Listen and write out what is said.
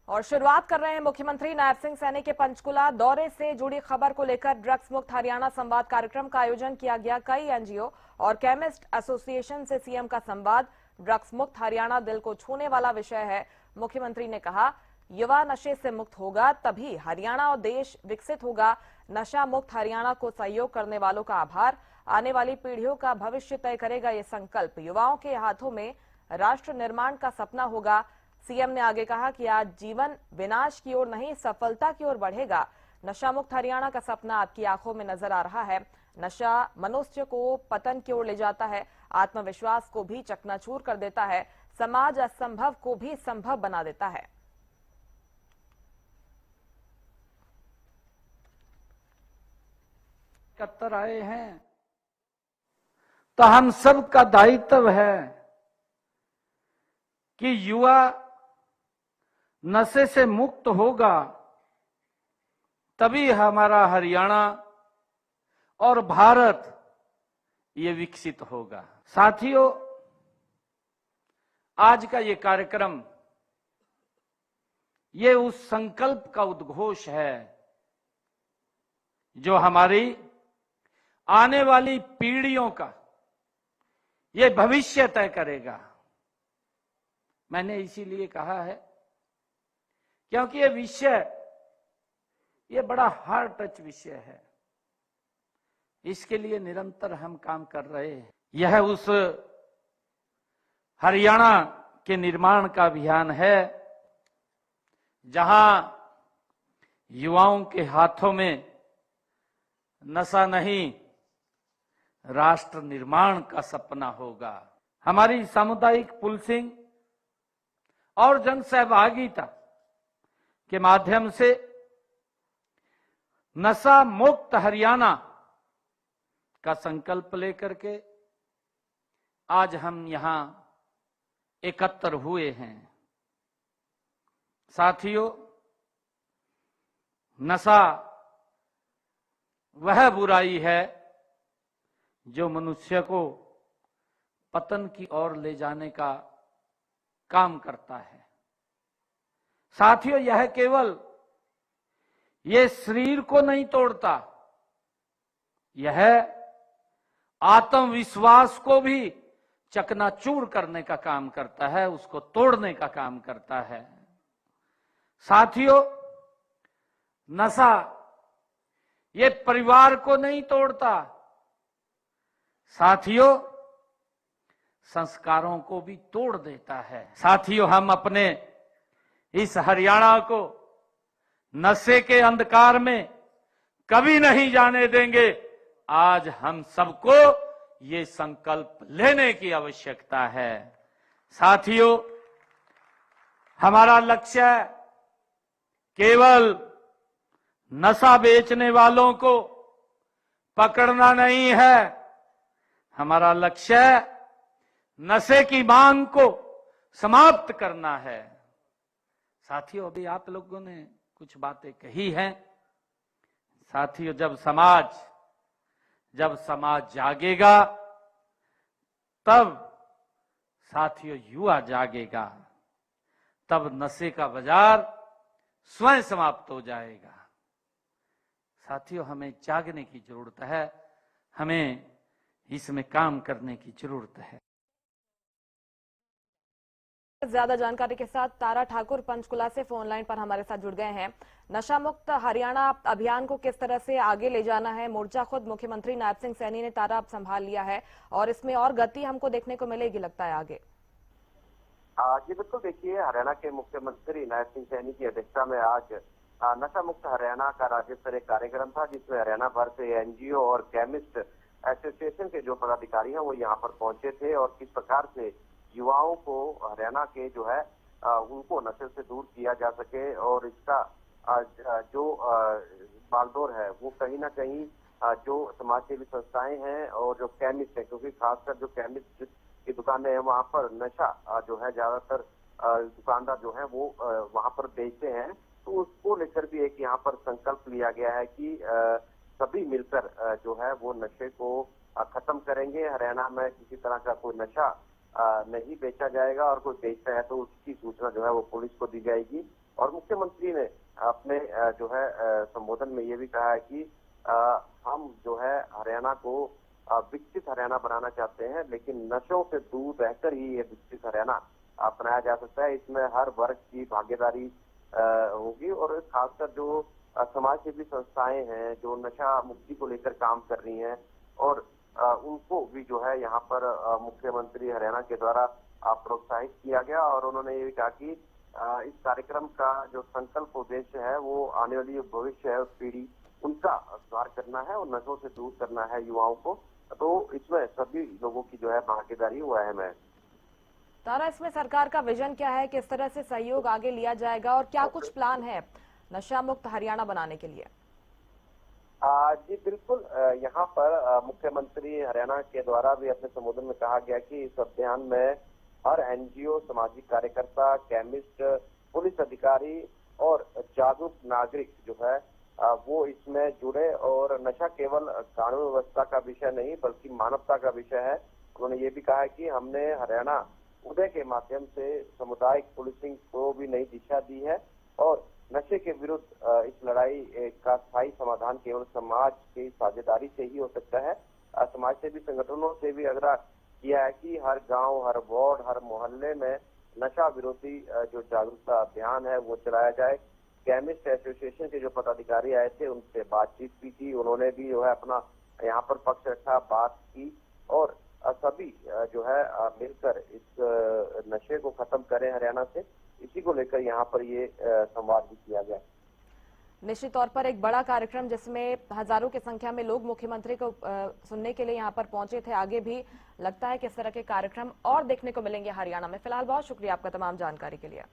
और शुरुआत कर रहे हैं मुख्यमंत्री नायब सिंह सैनी के पंचकुला दौरे से जुड़ी खबर को लेकर। ड्रग्स मुक्त हरियाणा संवाद कार्यक्रम का आयोजन किया गया। कई एनजीओ और केमिस्ट एसोसिएशन से सीएम का संवाद। ड्रग्स मुक्त हरियाणा दिल को छूने वाला विषय है। मुख्यमंत्री ने कहा, युवा नशे से मुक्त होगा तभी हरियाणा और देश विकसित होगा। नशा मुक्त हरियाणा को सहयोग करने वालों का आभार। आने वाली पीढ़ियों का भविष्य तय करेगा ये संकल्प। युवाओं के हाथों में राष्ट्र निर्माण का सपना होगा। सीएम ने आगे कहा कि आज जीवन विनाश की ओर नहीं, सफलता की ओर बढ़ेगा। नशा मुक्त हरियाणा का सपना आपकी आंखों में नजर आ रहा है। नशा मनुष्य को पतन की ओर ले जाता है, आत्मविश्वास को भी चकनाचूर कर देता है, समाज असंभव को भी संभव बना देता है। एकत्र आए हैं तो हम सब का दायित्व है कि युवा नशे से मुक्त होगा तभी हमारा हरियाणा और भारत ये विकसित होगा। साथियों, आज का ये कार्यक्रम ये उस संकल्प का उद्घोष है जो हमारी आने वाली पीढ़ियों का ये भविष्य तय करेगा। मैंने इसीलिए कहा है क्योंकि ये विषय ये बड़ा हार्ड टच विषय है। इसके लिए निरंतर हम काम कर रहे हैं। यह उस हरियाणा के निर्माण का अभियान है जहां युवाओं के हाथों में नशा नहीं, राष्ट्र निर्माण का सपना होगा। हमारी सामुदायिक पुलिसिंग और जन सहभागिता के माध्यम से नशा मुक्त हरियाणा का संकल्प लेकर के आज हम यहां एकत्र हुए हैं। साथियों, नशा वह बुराई है जो मनुष्य को पतन की ओर ले जाने का काम करता है। साथियों, यह केवल ये शरीर को नहीं तोड़ता, यह आत्मविश्वास को भी चकनाचूर करने का काम करता है, उसको तोड़ने का काम करता है। साथियों, नशा ये परिवार को नहीं तोड़ता, साथियों संस्कारों को भी तोड़ देता है। साथियों, हम अपने इस हरियाणा को नशे के अंधकार में कभी नहीं जाने देंगे। आज हम सबको ये संकल्प लेने की आवश्यकता है। साथियों, हमारा लक्ष्य केवल नशा बेचने वालों को पकड़ना नहीं है। हमारा लक्ष्य नशे की मांग को समाप्त करना है। साथियों, अभी आप लोगों ने कुछ बातें कही हैं। साथियों, जब समाज जागेगा तब साथियों युवा जागेगा, तब नशे का बाजार स्वयं समाप्त हो जाएगा। साथियों, हमें जागने की जरूरत है, हमें इसमें काम करने की जरूरत है। ज्यादा जानकारी के साथ तारा ठाकुर पंचकुला से फोन लाइन पर हमारे साथ जुड़ गए हैं। नशा मुक्त हरियाणा अभियान को किस तरह से आगे ले जाना है? मोर्चा खुद मुख्यमंत्री नायब सिंह सैनी ने तारा अब संभाल लिया है और इसमें और गति हमको देखने को मिलेगी लगता है आगे। जी बिल्कुल, देखिए, हरियाणा के मुख्यमंत्री नायब सिंह सैनी की अध्यक्षता में आज नशा मुक्त हरियाणा का राज्य स्तरीय कार्यक्रम था, जिसमें हरियाणा भर से एनजीओ और केमिस्ट एसोसिएशन के जो पदाधिकारी हैं वो यहाँ पर पहुंचे थे और किस प्रकार से युवाओं को हरियाणा के जो है उनको नशे से दूर किया जा सके और इसका जो बागडोर है वो कहीं ना कहीं जो समाज सेवी संस्थाएं हैं और जो केमिस्ट है, क्योंकि खासकर जो केमिस्ट की दुकानें हैं वहाँ पर नशा जो है ज्यादातर दुकानदार जो है वो वहाँ पर बेचते हैं, तो उसको लेकर भी एक यहाँ पर संकल्प लिया गया है कि सभी मिलकर जो है वो नशे को खत्म करेंगे। हरियाणा में किसी तरह का कोई नशा नहीं बेचा जाएगा और कोई बेचता है तो उसकी सूचना जो है वो पुलिस को दी जाएगी और मुख्यमंत्री ने अपने जो है संबोधन में ये भी कहा है कि हम जो है हरियाणा को विकसित हरियाणा बनाना चाहते हैं, लेकिन नशों से दूर रहकर ही ये विकसित हरियाणा अपनाया जा सकता है। इसमें हर वर्ग की भागीदारी होगी और खासकर जो समाज सेवी संस्थाएं हैं जो नशा मुक्ति को लेकर काम कर रही हैं और उनको भी जो है यहाँ पर मुख्यमंत्री हरियाणा के द्वारा प्रोत्साहित किया गया और उन्होंने ये भी कहा कि इस कार्यक्रम का जो संकल्प उद्देश्य है वो आने वाली भविष्य है, उस पीढ़ी उनका सुधार करना है और नशों से दूर करना है युवाओं को। तो इसमें सभी लोगों की जो है भागीदारी वो अहम है। तारा, इसमें सरकार का विजन क्या है, किस तरह से सहयोग आगे लिया जाएगा और क्या कुछ प्लान है नशा मुक्त हरियाणा बनाने के लिए? जी बिल्कुल, यहाँ पर मुख्यमंत्री हरियाणा के द्वारा भी अपने संबोधन में कहा गया कि इस अभियान में हर एनजीओ, सामाजिक कार्यकर्ता, केमिस्ट, पुलिस अधिकारी और जागरूक नागरिक जो है वो इसमें जुड़े और नशा केवल कानून व्यवस्था का विषय नहीं बल्कि मानवता का विषय है। उन्होंने ये भी कहा है कि हमने हरियाणा उदय के माध्यम से सामुदायिक पुलिसिंग को भी नई दिशा दी है और नशे के विरुद्ध इस लड़ाई का स्थायी समाधान केवल समाज की साझेदारी से ही हो सकता है। समाज सेवी संगठनों से भी आग्रह किया है कि हर गांव, हर वार्ड, हर मोहल्ले में नशा विरोधी जो जागरूकता अभियान है वो चलाया जाए। केमिस्ट एसोसिएशन के जो पदाधिकारी आए थे उनसे बातचीत भी की, उन्होंने भी जो है अपना यहाँ पर पक्ष रखा, बात की और सभी जो है मिलकर इस नशे को खत्म करें हरियाणा से, इसी को लेकर यहाँ पर ये संवाद भी किया गया। निश्चित तौर पर एक बड़ा कार्यक्रम जिसमें हजारों की संख्या में लोग मुख्यमंत्री को सुनने के लिए यहाँ पर पहुंचे थे। आगे भी लगता है कि इस तरह के कार्यक्रम और देखने को मिलेंगे हरियाणा में। फिलहाल बहुत शुक्रिया आपका तमाम जानकारी के लिए।